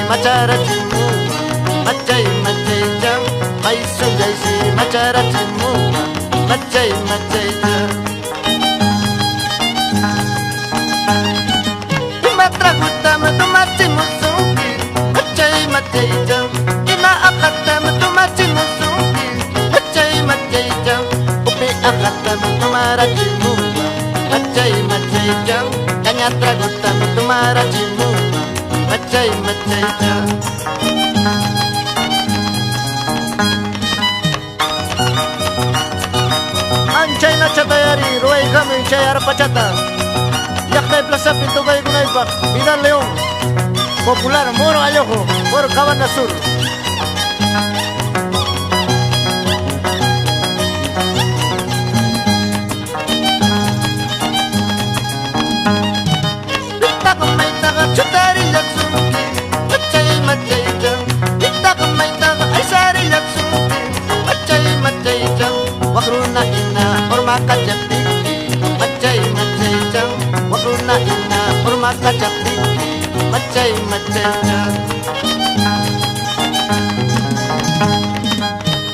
Macaracimu, macai jam, mai sungai si macaracimu, macai jam. Matra utama tu macai musuki, macai jam. Ina akatam tu macai musuki, macai jam. Upi akatam tu maracimu, macai jam. Kanyatra utama tu maracimu. Macai jam. Ancay na chatayari, ruay kami chayar pachata. Yaknay plaza pinto kay gunay pak, Pinar León. Popular, Moro Alojo, por Cabana Sur. Chutari Yatsuki, macai jam. Kita kamay taga ay sari Yatsuki, macai jam. Wakruna ina or makajapiki, macai jam. Wakruna ina or makajapiki, macai jam.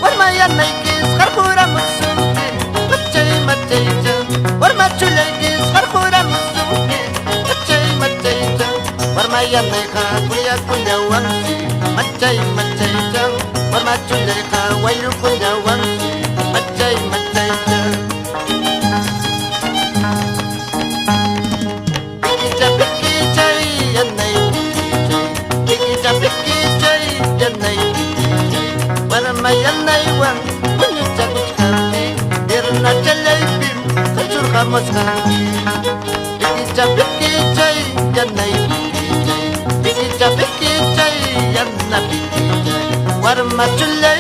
Warmayan naikis karkura musuki, macai jam. Warmachulaikis karkura musuki, macai jam. Warmayan naika kuya wangsi, macai jam. Warmachulaika wayu kuya wangsi, macai jam. Piki cai yanai, piki cai yanai. Warmayan naiwang kuya kami, dirna jalai bim kacur kamas kami. Piki cai yanai. Piki cai yan na piki cai, warma chulay